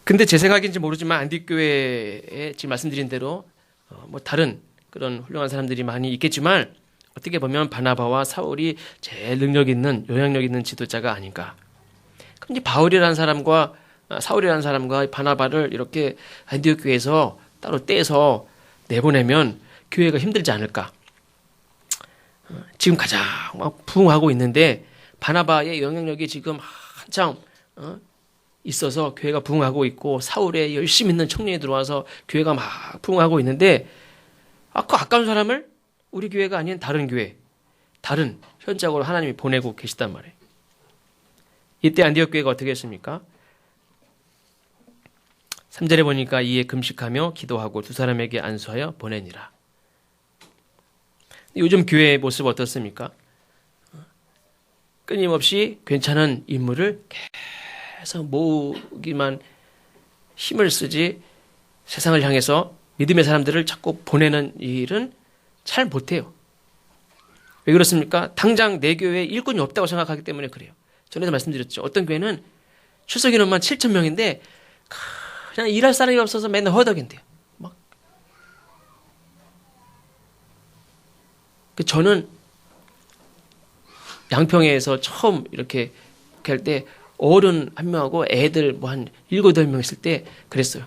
근데 제 생각인지 모르지만 안디옥 교회에 지금 말씀드린 대로 뭐 다른 그런 훌륭한 사람들이 많이 있겠지만 어떻게 보면 바나바와 사울이 제일 능력 있는 영향력 있는 지도자가 아닌가. 그럼 이제 바울이라는 사람과 사울이라는 사람과 바나바를 이렇게 안디옥 교회에서 따로 떼서 내보내면 교회가 힘들지 않을까. 지금 가장 막 부흥하고 있는데 바나바의 영향력이 지금 한창 있어서 교회가 부흥하고 있고 사울의 열심 있는 청년이 들어와서 교회가 막 부흥하고 있는데 그 아까운 사람을 우리 교회가 아닌 다른 교회, 다른 현장으로 하나님이 보내고 계시단 말이에요. 이때 안디옥 교회가 어떻게 했습니까? 3절에 보니까 이에 금식하며 기도하고 두 사람에게 안수하여 보내니라. 요즘 교회의 모습 어떻습니까? 끊임없이 괜찮은 인물을 계속 모으기만 힘을 쓰지 세상을 향해서 믿음의 사람들을 자꾸 보내는 일은 잘 못해요. 왜 그렇습니까? 당장 내 교회에 일꾼이 없다고 생각하기 때문에 그래요. 전에도 말씀드렸죠. 어떤 교회는 출석 인원만 7,000명인데 그냥 일할 사람이 없어서 맨날 허덕인데요. 저는 양평에서 처음 이렇게 할 때 어른 한 명하고 애들 뭐 한 7, 8명 있을 때 그랬어요.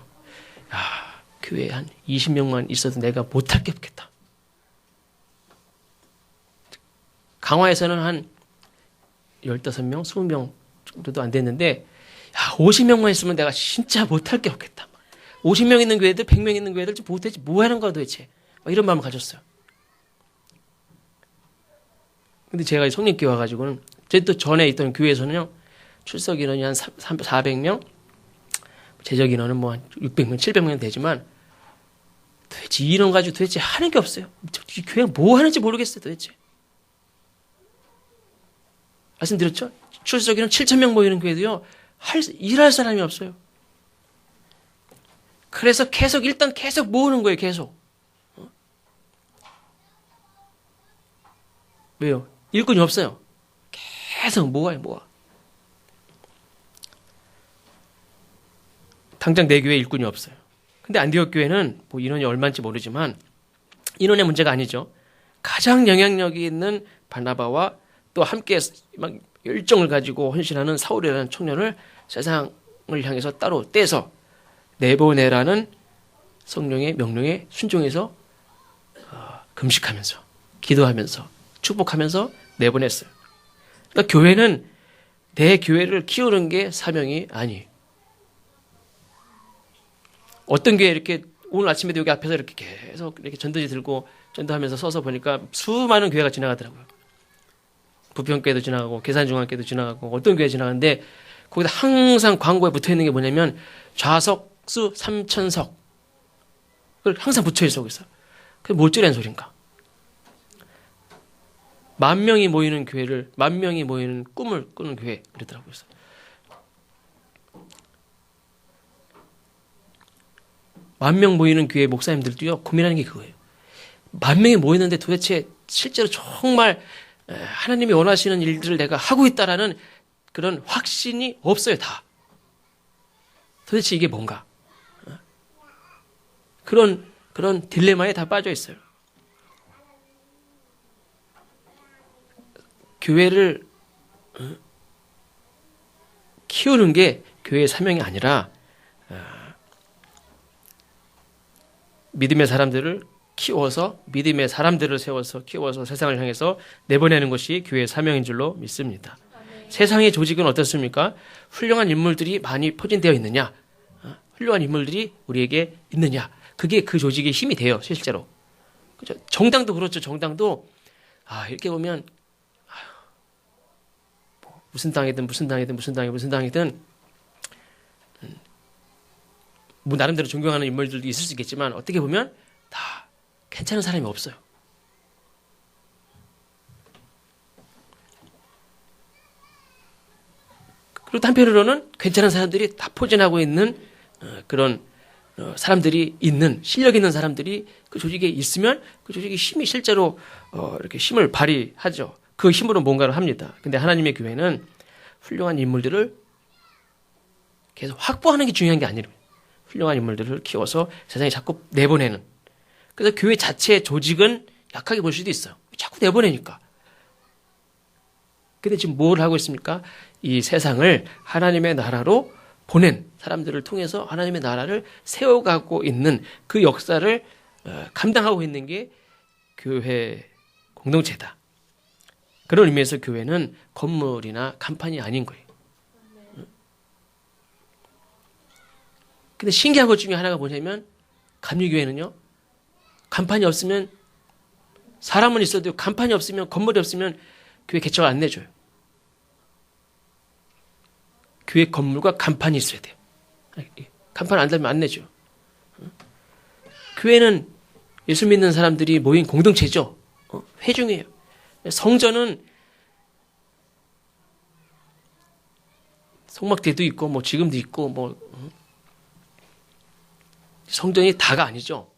야, 교회에 한 20명만 있어도 내가 못할 게 없겠다. 강화에서는 한 15명, 20명 정도도 안 됐는데, 야, 50명만 있으면 내가 진짜 못할 게 없겠다. 50명 있는 교회들, 100명 있는 교회들 좀 못하지, 뭐 하는 거야 도대체. 이런 마음을 가졌어요. 근데 제가 성립교회 와가지고는, 제 또 전에 있던 교회에서는요, 출석 인원이 한 400명, 제적 인원은 뭐 한 600명, 700명 되지만, 도대체 이 인원 가지고 도대체 하는 게 없어요. 이 교회가 뭐 하는지 모르겠어요, 도대체. 말씀드렸죠? 출석 인원 7,000명 모이는 교회도요, 일할 사람이 없어요. 그래서 일단 계속 모으는 거예요, 계속. 왜요? 일꾼이 없어요. 계속 모아요, 모아. 당장 내 교회에 일꾼이 없어요. 근데 안디옥 교회는 뭐 인원이 얼마인지 모르지만 인원의 문제가 아니죠. 가장 영향력이 있는 바나바와 또 함께 막 열정을 가지고 헌신하는 사울이라는 청년을 세상을 향해서 따로 떼서 내보내라는 성령의 명령에 순종해서 금식하면서 기도하면서 축복하면서 내보냈어요. 그러니까 교회는 내 교회를 키우는 게 사명이 아니에요. 어떤 교회 이렇게 오늘 아침에도 여기 앞에서 이렇게 계속 이렇게 전도지 들고 전도하면서 서서 보니까 수많은 교회가 지나가더라고요. 부평교회도 지나가고 계산중앙교회도 지나가고 어떤 교회 지나가는데 거기다 항상 광고에 붙어 있는 게 뭐냐면 좌석수 3,000석 그걸 항상 붙여 있어 거기서. 그게 뭘줄이란 소린가? 10,000명이 모이는 교회를 10,000명이 모이는 꿈을 꾸는 교회 그러더라고요. 10,000명 모이는 교회 목사님들도요 고민하는 게 그거예요. 10,000명이 모이는데 도대체 실제로 정말 하나님이 원하시는 일들을 내가 하고 있다라는 그런 확신이 없어요, 다. 도대체 이게 뭔가? 그런 딜레마에 다 빠져 있어요. 교회를 키우는 게 교회의 사명이 아니라 믿음의 사람들을 키워서 믿음의 사람들을 세워서 키워서 세상을 향해서 내보내는 것이 교회의 사명인 줄로 믿습니다. 세상의 조직은 어떻습니까? 훌륭한 인물들이 많이 포진되어 있느냐? 훌륭한 인물들이 우리에게 있느냐? 그게 그 조직의 힘이 돼요, 실제로. 그죠? 정당도 그렇죠. 정당도 이렇게 보면 무슨 당이든 뭐 나름대로 존경하는 인물들도 있을 수 있겠지만 어떻게 보면 다 괜찮은 사람이 없어요. 그리고 한편으로는 괜찮은 사람들이 다 포진하고 있는 그런 사람들이 있는 실력 있는 사람들이 그 조직에 있으면 그 조직의 힘이 실제로 이렇게 힘을 발휘하죠. 그 힘으로 뭔가를 합니다. 근데 하나님의 교회는 훌륭한 인물들을 계속 확보하는 게 중요한 게 아니에요. 훌륭한 인물들을 키워서 세상에 자꾸 내보내는. 그래서 교회 자체의 조직은 약하게 볼 수도 있어요. 자꾸 내보내니까. 근데 지금 뭘 하고 있습니까? 이 세상을 하나님의 나라로 보낸 사람들을 통해서 하나님의 나라를 세워가고 있는 그 역사를 감당하고 있는 게 교회 공동체다. 그런 의미에서 교회는 건물이나 간판이 아닌 거예요. 근데 신기한 것 중에 하나가 뭐냐면 감리교회는요. 간판이 없으면 사람은 있어도 간판이 없으면 건물이 없으면 교회 개척을 안 내줘요. 교회 건물과 간판이 있어야 돼요. 간판 안 달면 안 내죠. 교회는 예수 믿는 사람들이 모인 공동체죠. 회중이에요. 성전은 성막대도 있고 뭐 지금도 있고 뭐 성전이 다가 아니죠.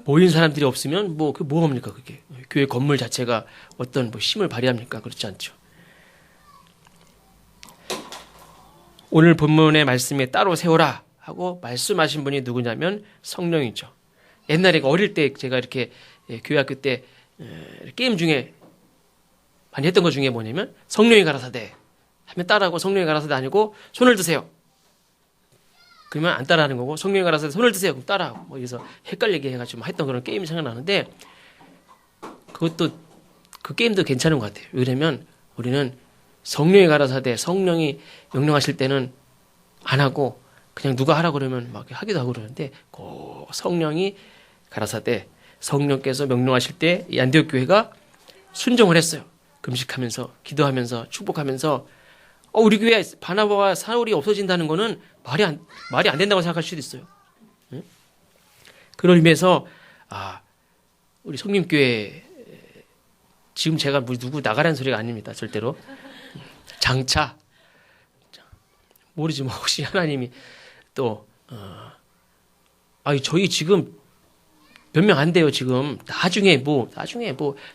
모인 사람들이 없으면 뭐 그 뭐합니까 그게. 교회 건물 자체가 어떤 뭐 힘을 발휘합니까? 그렇지 않죠. 오늘 본문의 말씀에 따로 세우라 하고 말씀하신 분이 누구냐면 성령이죠. 옛날에 어릴 때 제가 이렇게 교회 학교 때 게임 중에 많이 했던 것 중에 뭐냐면 성령이 가라사대 하면 따라하고 성령이 가라사대 아니고 손을 드세요. 그러면 안 따라하는 거고 성령이 가라사대 손을 드세요. 그럼 따라하고 뭐 그래서 헷갈리게 해가지고 했던 그런 게임이 생각나는데 그것도 그 게임도 괜찮은 것 같아요. 왜냐면 우리는 성령이 가라사대 성령이 명령하실 때는 안 하고 그냥 누가 하라고 그러면 막 하기도 하고 그러는데 꼭 성령이 가라사대 성령께서 명령하실 때 이 안디옥 교회가 순종을 했어요. 금식하면서 기도하면서 축복하면서 우리 교회 바나바와 사울이 없어진다는 거는 말이 안 된다고 생각할 수도 있어요. 응? 그런 의미에서 우리 성림교회 지금 제가 누구 나가라는 소리가 아닙니다. 절대로. 장차 모르지 뭐 혹시 하나님이 또 저희 지금 몇 명 안 돼요. 지금 나중에 뭐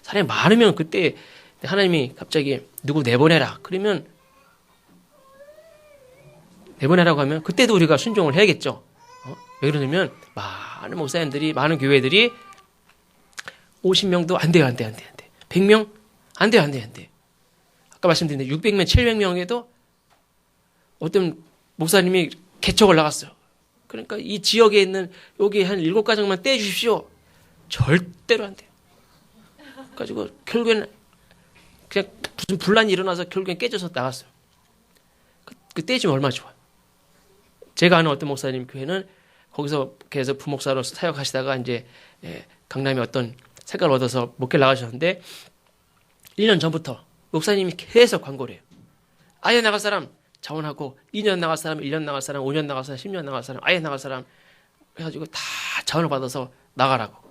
사람이 많으면 그때 하나님이 갑자기 누구 내보내라 그러면 내보내라고 하면 그때도 우리가 순종을 해야겠죠. 왜 그러냐면 많은 목사님들이 많은 교회들이 50명도 안 돼요. 100명 안 돼요. 아까 말씀드린 600명, 700명에도 어떤 목사님이 개척을 나갔어요. 그러니까 이 지역에 있는 여기 한 7가정만 떼주십시오. 절대로 안 돼요. 그래가지고 결국에는 그냥 무슨 분란이 일어나서 결국엔 깨져서 나갔어요. 그 떼주면 얼마나 좋아요. 제가 아는 어떤 목사님 교회는 거기서 계속 부목사로 사역하시다가 이제 강남에 어떤 색깔을 얻어서 목회를 나가셨는데 1년 전부터 목사님이 계속 광고를 해요. 아예 나갈 사람 자원하고 2년 나갈 사람, 1년 나갈 사람, 5년 나갈 사람, 10년 나갈 사람, 아예 나갈 사람 해가지고 다 자원을 받아서 나가라고.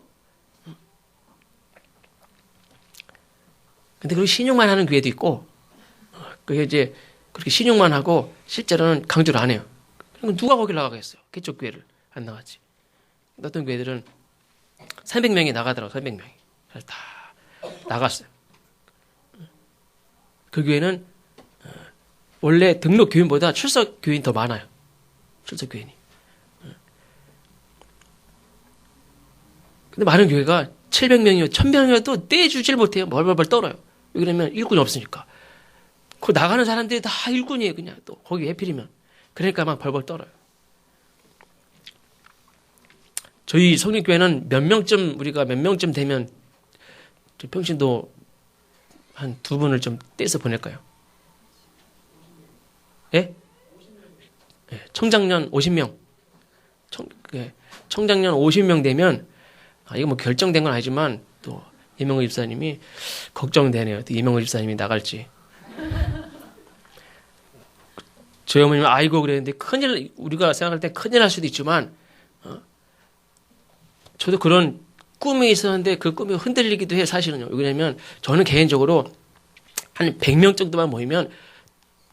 근데 그렇게 신용만 하는 교회도 있고 그게 이제 그렇게 신용만 하고 실제로는 강조를 안 해요. 그럼 누가 거길 나가겠어요? 개척 교회를 안 나가지. 어떤 교회들은 300명이 나가더라고. 300명이. 그래서 다 나갔어요. 그 교회는 원래 등록 교인보다 출석 교인 더 많아요. 출석 교인이. 근데 많은 교회가 700명이면 1000명이어도 떼주질 못해요. 벌벌벌 떨어요. 왜 그러면 일꾼이 없으니까. 그 나가는 사람들이 다 일꾼이에요. 그냥 또 거기 해필이면. 그러니까 막 벌벌 떨어요. 저희 성립교회는 우리가 몇 명쯤 되면 평신도 한 2분을 좀 떼서 보낼까요? 예? 청장년 50명. 청장년 50명 되면, 이거 뭐 결정된 건 아니지만, 또, 이명호 집사님이 걱정되네요. 또 이명호 집사님이 나갈지. 저희 어머님은 아이고 그랬는데, 우리가 생각할 때 큰일 날 수도 있지만, 저도 그런 꿈이 있었는데, 그 꿈이 흔들리기도 해요, 사실은요. 왜냐면, 저는 개인적으로 한 100명 정도만 모이면,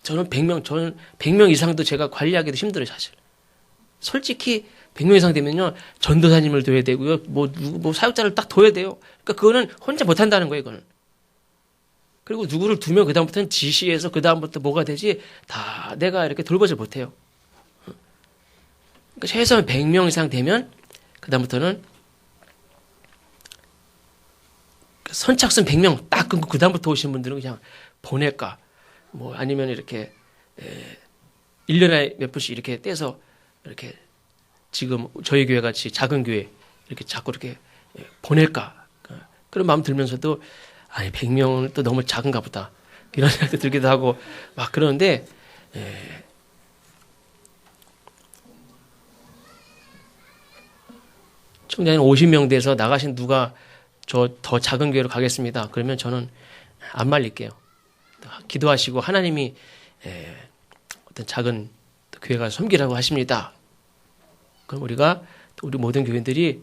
저는 100명 이상도 제가 관리하기도 힘들어요, 사실. 솔직히 100명 이상 되면요, 전도사님을 둬야 되고요, 뭐 사역자를 딱 둬야 돼요. 그러니까 그거는 혼자 못 한다는 거예요, 이거는. 그리고 누구를 두면 그다음부터는 지시해서 그다음부터 뭐가 되지, 다 내가 이렇게 돌보질 못해요. 그러니까 최소한 100명 이상 되면, 그다음부터는 선착순 100명 딱 끊고 그다음부터 오신 분들은 그냥 보낼까. 뭐 아니면 이렇게 1년에 몇 분씩 이렇게 떼서 이렇게 지금 저희 교회 같이 작은 교회 이렇게 자꾸 이렇게 보낼까 그런 마음 들면서도 100명은 또 너무 작은가 보다 이런 생각도 들기도 하고 막 그러는데 총장님 50명 돼서 나가신 누가 저 더 작은 교회로 가겠습니다. 그러면 저는 안 말릴게요. 기도하시고 하나님이 어떤 작은 교회가 섬기라고 하십니다. 그럼 우리가 우리 모든 교인들이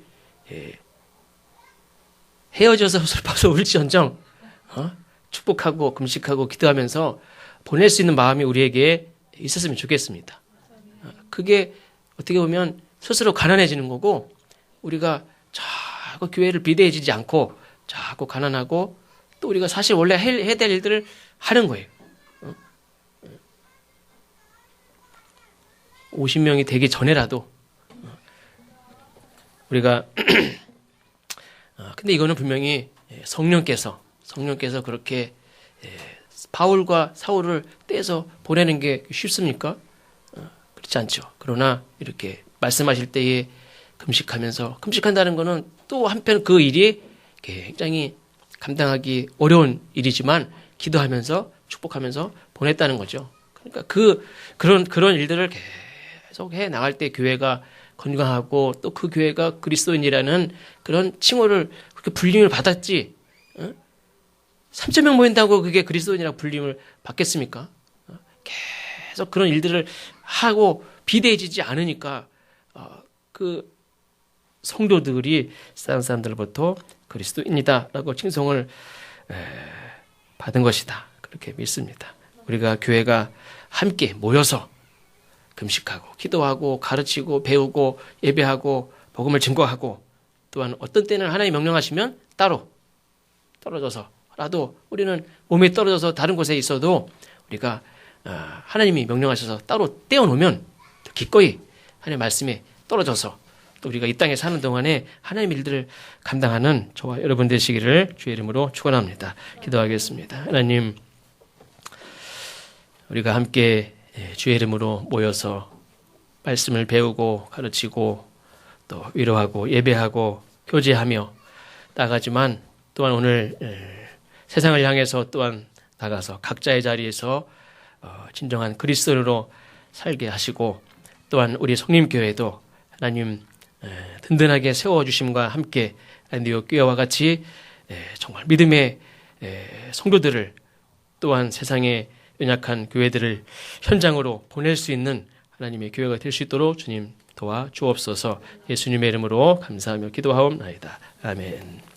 헤어져서 슬퍼서 울지언정 축복하고 금식하고 기도하면서 보낼 수 있는 마음이 우리에게 있었으면 좋겠습니다. 그게 어떻게 보면 스스로 가난해지는 거고 우리가 자꾸 교회를 비대해지지 않고 자꾸 가난하고 또 우리가 사실 원래 해야 될 일들을 하는 거예요. 50명이 되기 전에라도 우리가 근데 이거는 분명히 성령께서 그렇게 바울과 사울을 떼서 보내는 게 쉽습니까? 그렇지 않죠. 그러나 이렇게 말씀하실 때에 금식한다는 거는 또 한편 그 일이 굉장히 감당하기 어려운 일이지만 기도하면서 축복하면서 보냈다는 거죠. 그러니까 그런 일들을 계속 해 나갈 때 교회가 건강하고 또 그 교회가 그리스도인이라는 그런 칭호를 그렇게 불림을 받았지. 3,000명 모인다고 그게 그리스도인이라고 불림을 받겠습니까? 계속 그런 일들을 하고 비대해지지 않으니까 그 성도들이 다른 사람들로부터 그리스도인이다라고 칭송을 받은 것이다. 그렇게 믿습니다. 우리가 교회가 함께 모여서 금식하고 기도하고 가르치고 배우고 예배하고 복음을 증거하고 또한 어떤 때는 하나님 명령하시면 따로 떨어져서라도 우리는 몸에 떨어져서 다른 곳에 있어도 우리가 하나님이 명령하셔서 따로 떼어놓으면 기꺼이 하나님의 말씀에 떨어져서 또 우리가 이 땅에 사는 동안에 하나님의 일들을 감당하는 저와 여러분 되시기를 주의 이름으로 축원합니다. 기도하겠습니다. 하나님, 우리가 함께 주의 이름으로 모여서 말씀을 배우고 가르치고 또 위로하고 예배하고 교제하며 나가지만 또한 오늘 세상을 향해서 또한 나가서 각자의 자리에서 진정한 그리스도인으로 살게 하시고 또한 우리 성림교회도 하나님 든든하게 세워주심과 함께 안디옥 교회와 같이 정말 믿음의 성도들을 또한 세상에 연약한 교회들을 현장으로 보낼 수 있는 하나님의 교회가 될 수 있도록 주님 도와 주옵소서. 예수님의 이름으로 감사하며 기도하옵나이다. 아멘.